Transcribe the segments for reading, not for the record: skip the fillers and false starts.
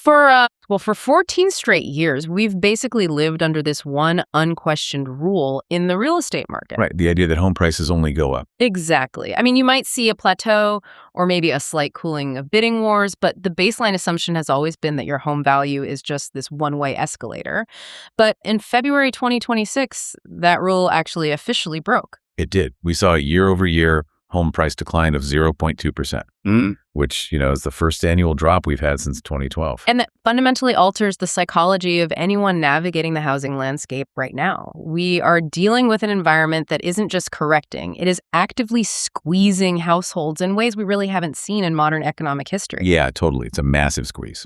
For 14 straight years, we've basically lived under this one unquestioned rule in the real estate market. Right, the idea that home prices only go up. Exactly. I mean, you might see a plateau or maybe a slight cooling of bidding wars, but the baseline assumption has always been that your home value is just this one-way escalator. But in February 2026, that rule actually officially broke. It did. We saw a year-over-year home price decline of 0.2%, which, is the first annual drop we've had since 2012. And that fundamentally alters the psychology of anyone navigating the housing landscape right now. We are dealing with an environment that isn't just correcting, it is actively squeezing households in ways we really haven't seen in modern economic history. Yeah, totally. It's a massive squeeze.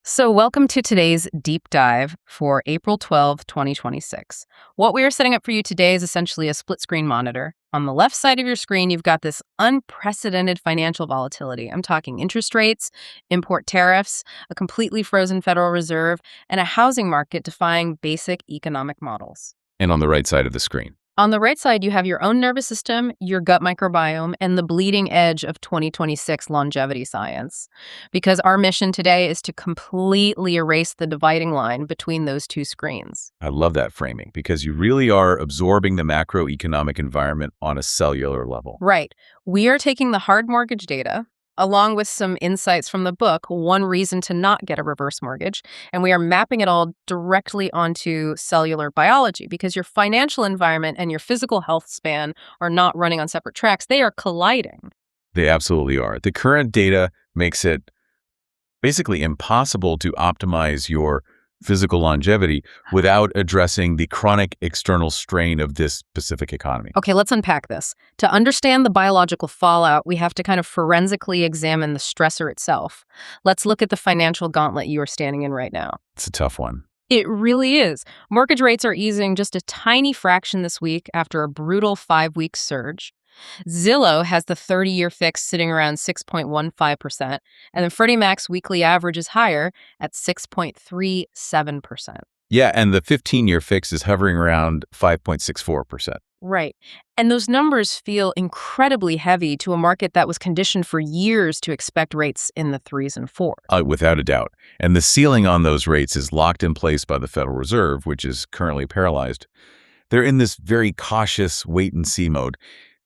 So welcome to today's deep dive for April 12, 2026. What we are setting up for you today is essentially a split screen monitor. On the left side of your screen, you've got this unprecedented financial volatility. I'm talking interest rates, import tariffs, a completely frozen Federal Reserve, and a housing market defying basic economic models. And on the right side of the screen. On the right side, you have your own nervous system, your gut microbiome, and the bleeding edge of 2026 longevity science. Because our mission today is to completely erase the dividing line between those two screens. I love that framing because you really are absorbing the macroeconomic environment on a cellular level. Right. We are taking the hard mortgage data, along with some insights from the book, One Reason to Not Get a Reverse Mortgage, and we are mapping it all directly onto cellular biology because your financial environment and your physical health span are not running on separate tracks. They are colliding. They absolutely are. The current data makes it basically impossible to optimize your physical longevity without addressing the chronic external strain of this specific economy. Okay, let's unpack this. To understand the biological fallout, we have to kind of forensically examine the stressor itself. Let's look at the financial gauntlet you are standing in right now. It's a tough one. It really is. Mortgage rates are easing just a tiny fraction this week after a brutal 5-week surge. Zillow has the 30-year fix sitting around 6.15%, and the Freddie Mac's weekly average is higher at 6.37%. Yeah, and the 15-year fix is hovering around 5.64%. Right. And those numbers feel incredibly heavy to a market that was conditioned for years to expect rates in the 3s and 4s. Without a doubt. And the ceiling on those rates is locked in place by the Federal Reserve, which is currently paralyzed. They're in this very cautious wait-and-see mode.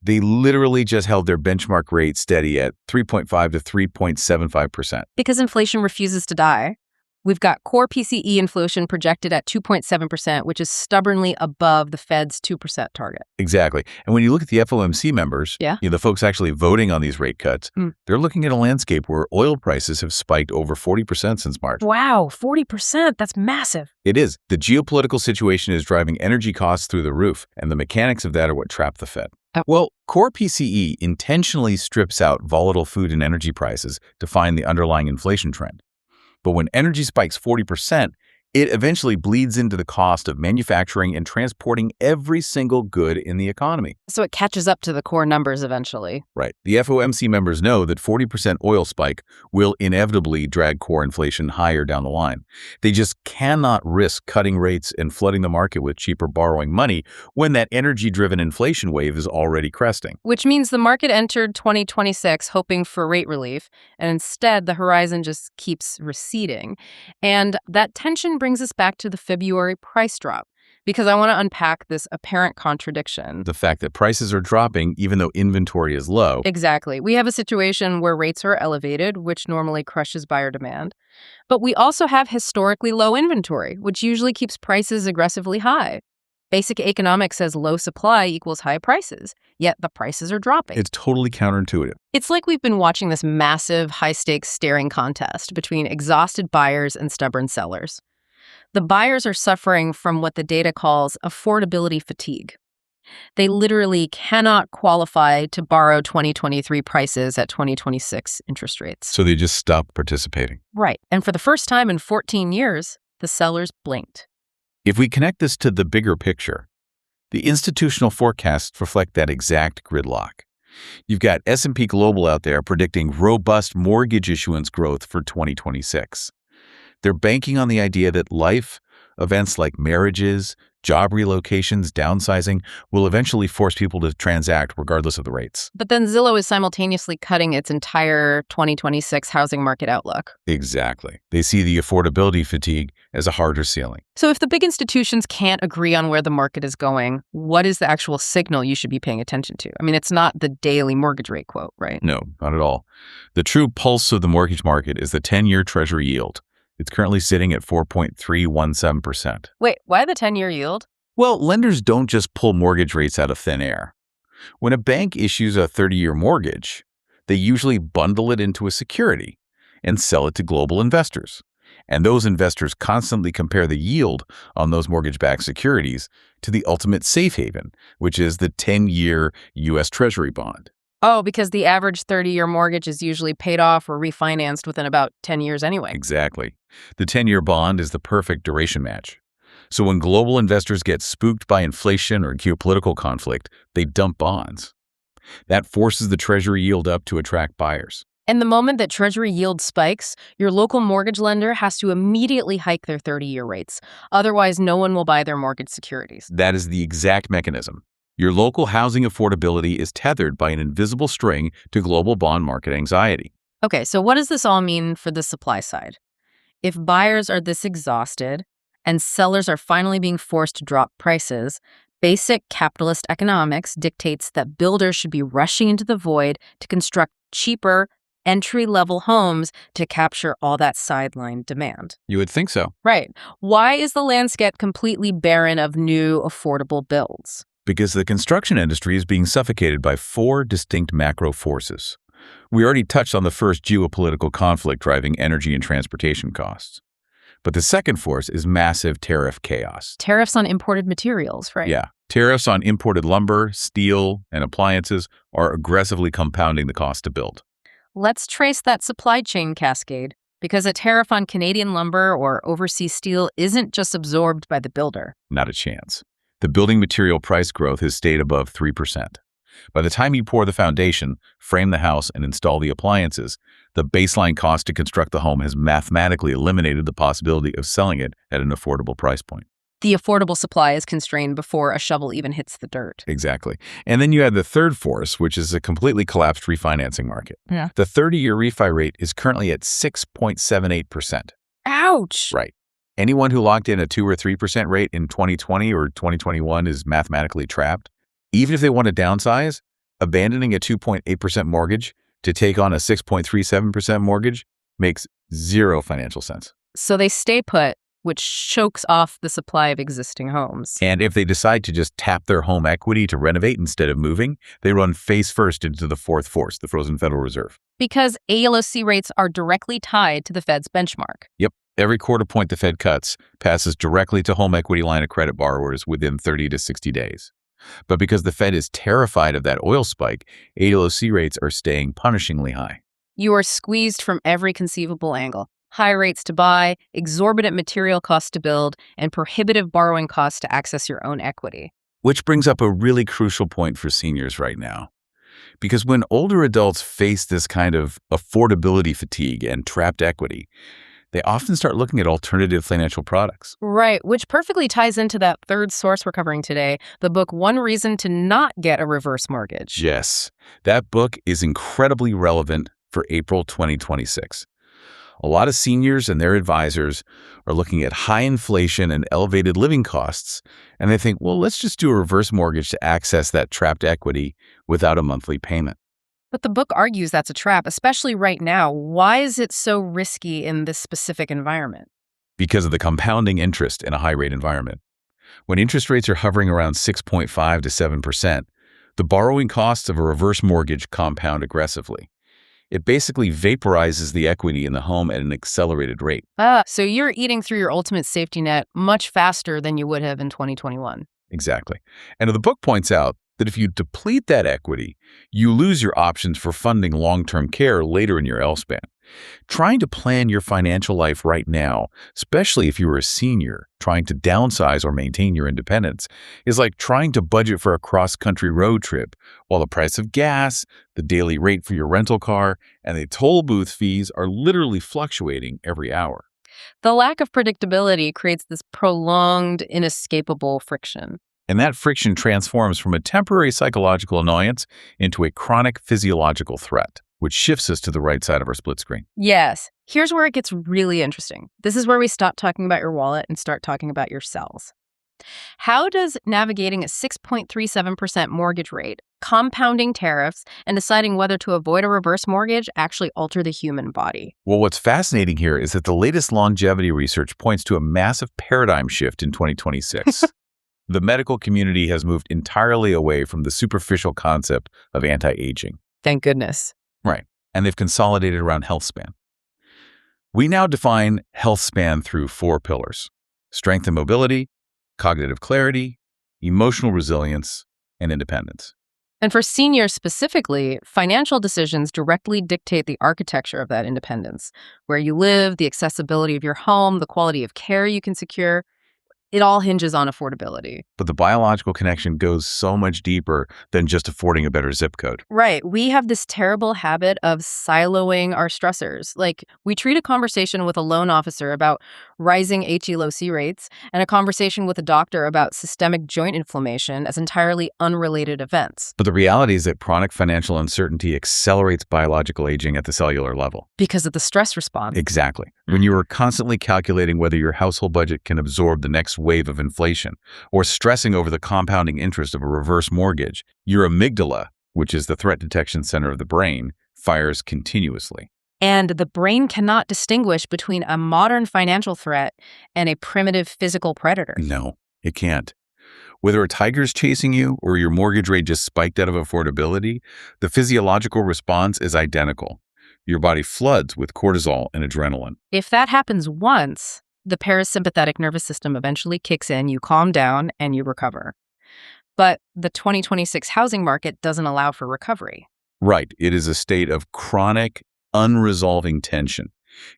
They literally just held their benchmark rate steady at 3.5 to 3.75%. Because inflation refuses to die. We've got core PCE inflation projected at 2.7%, which is stubbornly above the Fed's 2% target. Exactly. And when you look at the FOMC members, Yeah. The folks actually voting on these rate cuts, they're looking at a landscape where oil prices have spiked over 40% since March. Wow, 40%. That's massive. It is. The geopolitical situation is driving energy costs through the roof, and the mechanics of that are what trap the Fed. Well, core PCE intentionally strips out volatile food and energy prices to find the underlying inflation trend. But when energy spikes 40%, it eventually bleeds into the cost of manufacturing and transporting every single good in the economy. So it catches up to the core numbers eventually. Right. The FOMC members know that 40% oil spike will inevitably drag core inflation higher down the line. They just cannot risk cutting rates and flooding the market with cheaper borrowing money when that energy-driven inflation wave is already cresting. Which means the market entered 2026 hoping for rate relief, and instead the horizon just keeps receding. And that tension brings us back to the February price drop, because I want to unpack this apparent contradiction. The fact that prices are dropping even though inventory is low. Exactly. We have a situation where rates are elevated, which normally crushes buyer demand. But we also have historically low inventory, which usually keeps prices aggressively high. Basic economics says low supply equals high prices, yet the prices are dropping. It's totally counterintuitive. It's like we've been watching this massive, high-stakes staring contest between exhausted buyers and stubborn sellers. The buyers are suffering from what the data calls affordability fatigue. They literally cannot qualify to borrow 2023 prices at 2026 interest rates. So they just stop participating. Right. And for the first time in 14 years, the sellers blinked. If we connect this to the bigger picture, the institutional forecasts reflect that exact gridlock. You've got S&P Global out there predicting robust mortgage issuance growth for 2026. They're banking on the idea that life events like marriages, Job relocations, downsizing will eventually force people to transact regardless of the rates. But then Zillow is simultaneously cutting its entire 2026 housing market outlook. Exactly. They see the affordability fatigue as a harder ceiling. So if the big institutions can't agree on where the market is going, what is the actual signal you should be paying attention to? I mean, it's not the daily mortgage rate quote, right? No, not at all. The true pulse of the mortgage market is the 10-year Treasury yield. It's currently sitting at 4.317%. Wait, why the 10-year yield? Well, lenders don't just pull mortgage rates out of thin air. When a bank issues a 30-year mortgage, they usually bundle it into a security and sell it to global investors. And those investors constantly compare the yield on those mortgage-backed securities to the ultimate safe haven, which is the 10-year U.S. Treasury bond. Oh, because the average 30-year mortgage is usually paid off or refinanced within about 10 years anyway. Exactly. The 10-year bond is the perfect duration match. So when global investors get spooked by inflation or geopolitical conflict, they dump bonds. That forces the Treasury yield up to attract buyers. And the moment that Treasury yield spikes, your local mortgage lender has to immediately hike their 30-year rates. Otherwise, no one will buy their mortgage securities. That is the exact mechanism. Your local housing affordability is tethered by an invisible string to global bond market anxiety. Okay, so what does this all mean for the supply side? If buyers are this exhausted and sellers are finally being forced to drop prices, basic capitalist economics dictates that builders should be rushing into the void to construct cheaper, entry-level homes to capture all that sideline demand. You would think so. Right. Why is the landscape completely barren of new, affordable builds? Because the construction industry is being suffocated by four distinct macro forces. We already touched on the first, geopolitical conflict driving energy and transportation costs. But the second force is massive tariff chaos. Tariffs on imported materials, right? Yeah. Tariffs on imported lumber, steel, and appliances are aggressively compounding the cost to build. Let's trace that supply chain cascade, because a tariff on Canadian lumber or overseas steel isn't just absorbed by the builder. Not a chance. The building material price growth has stayed above 3%. By the time you pour the foundation, frame the house, and install the appliances, the baseline cost to construct the home has mathematically eliminated the possibility of selling it at an affordable price point. The affordable supply is constrained before a shovel even hits the dirt. Exactly. And then you add the third force, which is a completely collapsed refinancing market. Yeah. The 30-year refi rate is currently at 6.78%. Ouch! Right. Anyone who locked in a 2 or 3% rate in 2020 or 2021 is mathematically trapped. Even if they want to downsize, abandoning a 2.8% mortgage to take on a 6.37% mortgage makes zero financial sense. So they stay put, which chokes off the supply of existing homes. And if they decide to just tap their home equity to renovate instead of moving, they run face first into the fourth force, the frozen Federal Reserve. Because ALOC rates are directly tied to the Fed's benchmark. Yep. Every quarter point the Fed cuts passes directly to home equity line of credit borrowers within 30 to 60 days. But because the Fed is terrified of that oil spike, ALOC rates are staying punishingly high. You are squeezed from every conceivable angle. High rates to buy, exorbitant material costs to build, and prohibitive borrowing costs to access your own equity. Which brings up a really crucial point for seniors right now. Because when older adults face this kind of affordability fatigue and trapped equity, they often start looking at alternative financial products. Right, which perfectly ties into that third source we're covering today, the book One Reason to Not Get a Reverse Mortgage. Yes, that book is incredibly relevant for April 2026. A lot of seniors and their advisors are looking at high inflation and elevated living costs, and they think, well, let's just do a reverse mortgage to access that trapped equity without a monthly payment. But the book argues that's a trap, especially right now. Why is it so risky in this specific environment? Because of the compounding interest in a high-rate environment. When interest rates are hovering around 6.5 to 7%, the borrowing costs of a reverse mortgage compound aggressively. It basically vaporizes the equity in the home at an accelerated rate. So you're eating through your ultimate safety net much faster than you would have in 2021. Exactly. And the book points out that if you deplete that equity, you lose your options for funding long-term care later in your healthspan. Trying to plan your financial life right now, especially if you're a senior trying to downsize or maintain your independence, is like trying to budget for a cross-country road trip while the price of gas, the daily rate for your rental car, and the toll booth fees are literally fluctuating every hour. The lack of predictability creates this prolonged, inescapable friction. And that friction transforms from a temporary psychological annoyance into a chronic physiological threat, which shifts us to the right side of our split screen. Yes, here's where it gets really interesting. This is where we stop talking about your wallet and start talking about your cells. How does navigating a 6.37% mortgage rate, compounding tariffs, and deciding whether to avoid a reverse mortgage actually alter the human body? Well, what's fascinating here is that the latest longevity research points to a massive paradigm shift in 2026. The medical community has moved entirely away from the superficial concept of anti-aging. Thank goodness. Right. And they've consolidated around healthspan. We now define healthspan through 4 pillars: strength and mobility, cognitive clarity, emotional resilience, and independence. And for seniors specifically, financial decisions directly dictate the architecture of that independence. Where you live, the accessibility of your home, the quality of care you can secure, it all hinges on affordability. But the biological connection goes so much deeper than just affording a better zip code. Right. We have this terrible habit of siloing our stressors. Like, we treat a conversation with a loan officer about rising HELOC rates and a conversation with a doctor about systemic joint inflammation as entirely unrelated events. But the reality is that chronic financial uncertainty accelerates biological aging at the cellular level. Because of the stress response. Exactly. When you are constantly calculating whether your household budget can absorb the next wave of inflation, or stressing over the compounding interest of a reverse mortgage, your amygdala, which is the threat detection center of the brain, fires continuously. And the brain cannot distinguish between a modern financial threat and a primitive physical predator. No, it can't. Whether a tiger's chasing you or your mortgage rate just spiked out of affordability, the physiological response is identical. Your body floods with cortisol and adrenaline. If that happens once, the parasympathetic nervous system eventually kicks in, you calm down, and you recover. But the 2026 housing market doesn't allow for recovery. Right. It is a state of chronic, unresolving tension.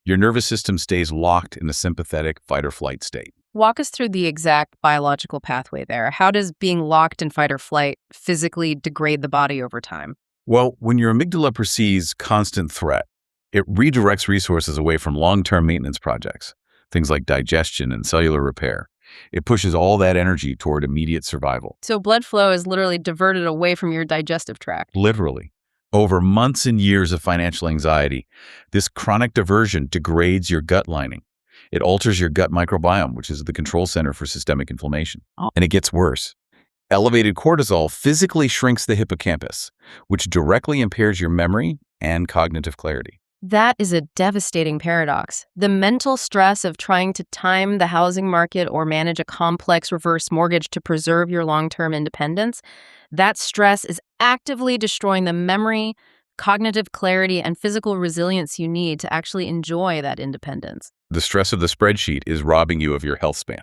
Your nervous system stays locked in a sympathetic fight-or-flight state. Walk us through the exact biological pathway there. How does being locked in fight or flight physically degrade the body over time? Well, when your amygdala perceives constant threat, it redirects resources away from long-term maintenance projects, things like digestion and cellular repair. It pushes all that energy toward immediate survival. So blood flow is literally diverted away from your digestive tract. Literally. Over months and years of financial anxiety, this chronic diversion degrades your gut lining. It alters your gut microbiome, which is the control center for systemic inflammation. And it gets worse. Elevated cortisol physically shrinks the hippocampus, which directly impairs your memory and cognitive clarity. That is a devastating paradox. The mental stress of trying to time the housing market or manage a complex reverse mortgage to preserve your long-term independence, that stress is actively destroying the memory, cognitive clarity, and physical resilience you need to actually enjoy that independence. The stress of the spreadsheet is robbing you of your health span.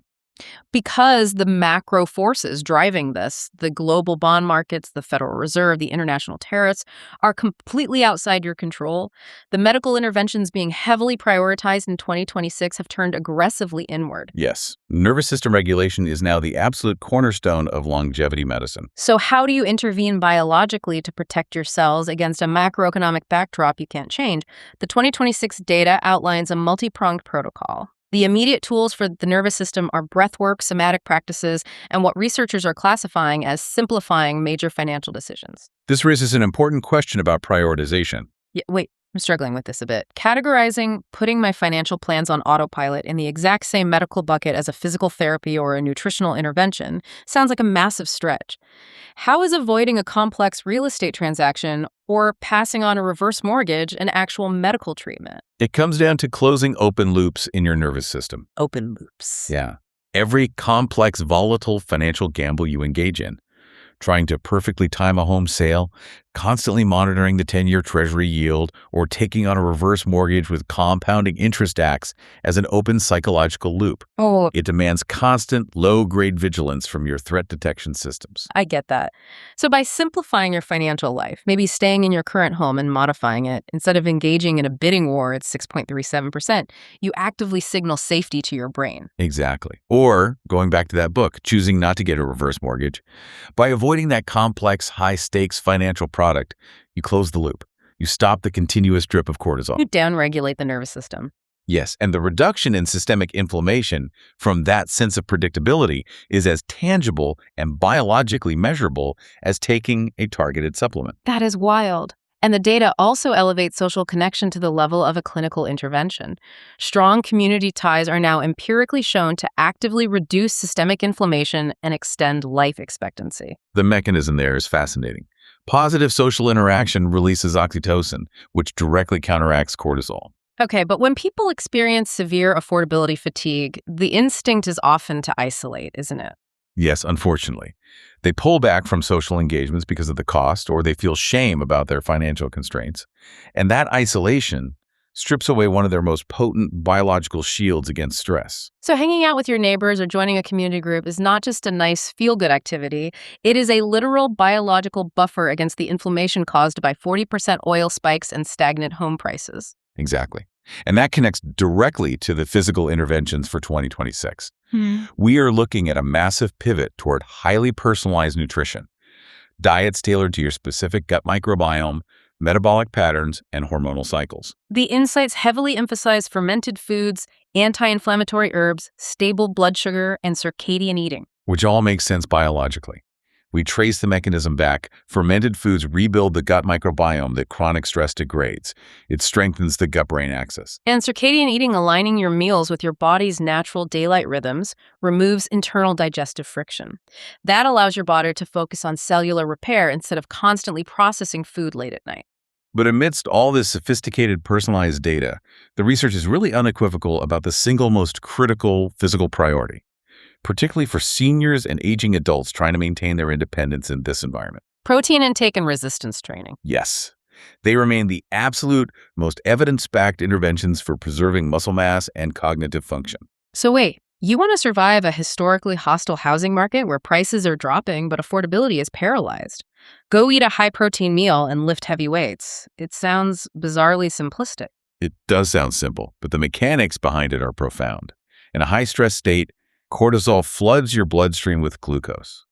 Because the macro forces driving this, the global bond markets, the Federal Reserve, the international tariffs, are completely outside your control. The medical interventions being heavily prioritized in 2026 have turned aggressively inward. Yes, nervous system regulation is now the absolute cornerstone of longevity medicine. So how do you intervene biologically to protect your cells against a macroeconomic backdrop you can't change? The 2026 data outlines a multi-pronged protocol. The immediate tools for the nervous system are breathwork, somatic practices, and what researchers are classifying as simplifying major financial decisions. This raises an important question about prioritization. Wait, I'm struggling with this a bit. Categorizing putting my financial plans on autopilot in the exact same medical bucket as a physical therapy or a nutritional intervention sounds like a massive stretch. How is avoiding a complex real estate transaction or passing on a reverse mortgage an actual medical treatment? It comes down to closing open loops in your nervous system. Open loops. Yeah. Every complex, volatile financial gamble you engage in, trying to perfectly time a home sale, constantly monitoring the 10-year Treasury yield, or taking on a reverse mortgage with compounding interest acts as an open psychological loop. Oh, It demands constant, low-grade vigilance from your threat detection systems. I get that. So by simplifying your financial life, maybe staying in your current home and modifying it, instead of engaging in a bidding war at 6.37%, you actively signal safety to your brain. Exactly. Or, going back to that book, choosing not to get a reverse mortgage. By avoiding that complex, high-stakes financial product, you close the loop. You stop the continuous drip of cortisol. You downregulate the nervous system. Yes, and the reduction in systemic inflammation from that sense of predictability is as tangible and biologically measurable as taking a targeted supplement. That is wild. And the data also elevates social connection to the level of a clinical intervention. Strong community ties are now empirically shown to actively reduce systemic inflammation and extend life expectancy. The mechanism there is fascinating. Positive social interaction releases oxytocin, which directly counteracts cortisol. Okay, but when people experience severe affordability fatigue, the instinct is often to isolate, isn't it? Yes, unfortunately. They pull back from social engagements because of the cost, or they feel shame about their financial constraints. And that isolation strips away one of their most potent biological shields against stress. So hanging out with your neighbors or joining a community group is not just a nice feel-good activity. It is a literal biological buffer against the inflammation caused by 40% oil spikes and stagnant home prices. Exactly. And that connects directly to the physical interventions for 2026. We are looking at a massive pivot toward highly personalized nutrition, diets tailored to your specific gut microbiome, metabolic patterns, and hormonal cycles. The insights heavily emphasize fermented foods, anti-inflammatory herbs, stable blood sugar, and circadian eating. Which all makes sense biologically. We trace the mechanism back. Fermented foods rebuild the gut microbiome that chronic stress degrades. It strengthens the gut-brain axis. And circadian eating, aligning your meals with your body's natural daylight rhythms, removes internal digestive friction. That allows your body to focus on cellular repair instead of constantly processing food late at night. But amidst all this sophisticated personalized data, the research is really unequivocal about the single most critical physical priority, particularly for seniors and aging adults trying to maintain their independence in this environment. Protein intake and resistance training. Yes, they remain the absolute most evidence-backed interventions for preserving muscle mass and cognitive function. So wait, you want to survive a historically hostile housing market where prices are dropping but affordability is paralyzed? Go eat a high-protein meal and lift heavy weights. It sounds bizarrely simplistic. It does sound simple, but the mechanics behind it are profound. In a high-stress state, cortisol floods your bloodstream with glucose.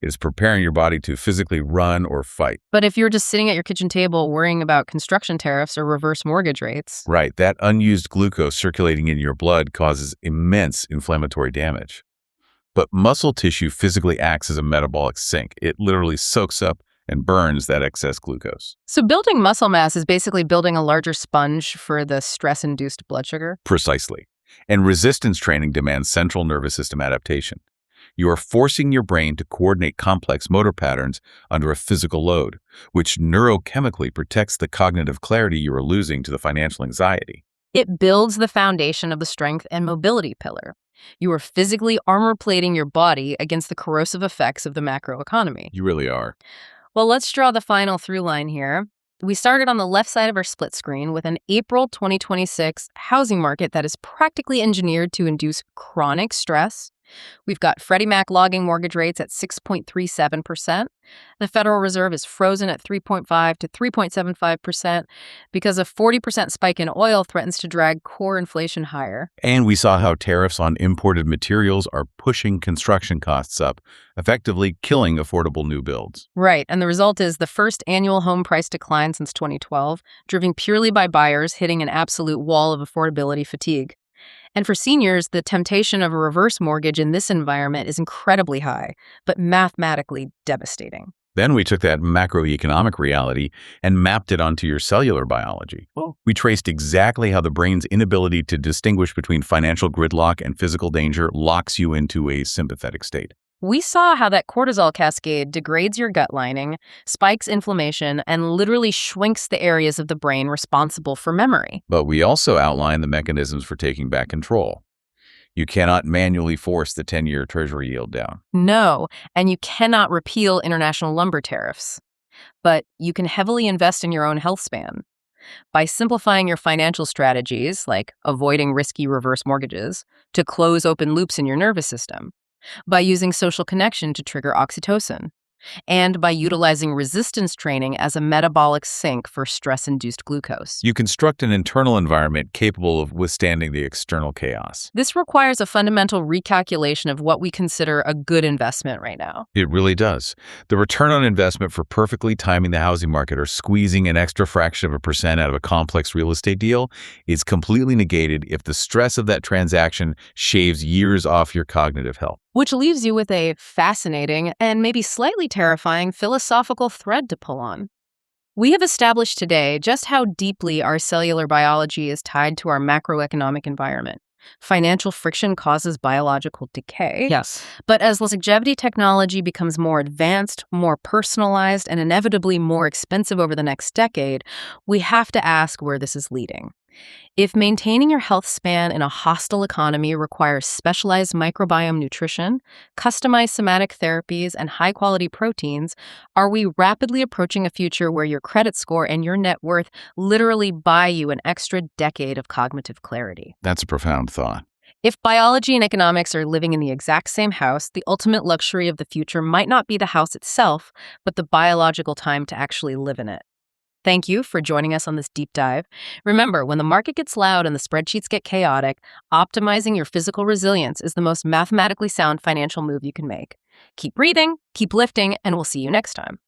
It is preparing your body to physically run or fight. But if you're just sitting at your kitchen table worrying about construction tariffs or reverse mortgage rates... Right, that unused glucose circulating in your blood causes immense inflammatory damage. But muscle tissue physically acts as a metabolic sink. It literally soaks up and burns that excess glucose. So building muscle mass is basically building a larger sponge for the stress-induced blood sugar? Precisely. And resistance training demands central nervous system adaptation. You are forcing your brain to coordinate complex motor patterns under a physical load, which neurochemically protects the cognitive clarity you are losing to the financial anxiety. It builds the foundation of the strength and mobility pillar. You are physically armor-plating your body against the corrosive effects of the macroeconomy. You really are. Well, let's draw the final through line here. We started on the left side of our split screen with an April 2026 housing market that is practically engineered to induce chronic stress. We've got Freddie Mac logging mortgage rates at 6.37%. The Federal Reserve is frozen at 3.5 to 3.75% because a 40% spike in oil threatens to drag core inflation higher. And we saw how tariffs on imported materials are pushing construction costs up, effectively killing affordable new builds. Right, and the result is the first annual home price decline since 2012, driven purely by buyers hitting an absolute wall of affordability fatigue. And for seniors, the temptation of a reverse mortgage in this environment is incredibly high, but mathematically devastating. Then we took that macroeconomic reality and mapped it onto your cellular biology. We traced exactly how the brain's inability to distinguish between financial gridlock and physical danger locks you into a sympathetic state. We saw how that cortisol cascade degrades your gut lining, spikes inflammation, and literally shrinks the areas of the brain responsible for memory. But we also outlined the mechanisms for taking back control. You cannot manually force the 10-year Treasury yield down. No, and you cannot repeal international lumber tariffs. But you can heavily invest in your own health span. By simplifying your financial strategies, like avoiding risky reverse mortgages, to close open loops in your nervous system. By using social connection to trigger oxytocin, and by utilizing resistance training as a metabolic sink for stress-induced glucose. You construct an internal environment capable of withstanding the external chaos. This requires a fundamental recalculation of what we consider a good investment right now. It really does. The return on investment for perfectly timing the housing market or squeezing an extra fraction of a percent out of a complex real estate deal is completely negated if the stress of that transaction shaves years off your cognitive health. Which leaves you with a fascinating and maybe slightly terrifying philosophical thread to pull on. We have established today just how deeply our cellular biology is tied to our macroeconomic environment. Financial friction causes biological decay. Yes. But as longevity technology becomes more advanced, more personalized, and inevitably more expensive over the next decade, we have to ask where this is leading. If maintaining your health span in a hostile economy requires specialized microbiome nutrition, customized somatic therapies, and high-quality proteins, are we rapidly approaching a future where your credit score and your net worth literally buy you an extra decade of cognitive clarity? That's a profound thought. If biology and economics are living in the exact same house, the ultimate luxury of the future might not be the house itself, but the biological time to actually live in it. Thank you for joining us on this deep dive. Remember, when the market gets loud and the spreadsheets get chaotic, optimizing your physical resilience is the most mathematically sound financial move you can make. Keep breathing, keep lifting, and we'll see you next time.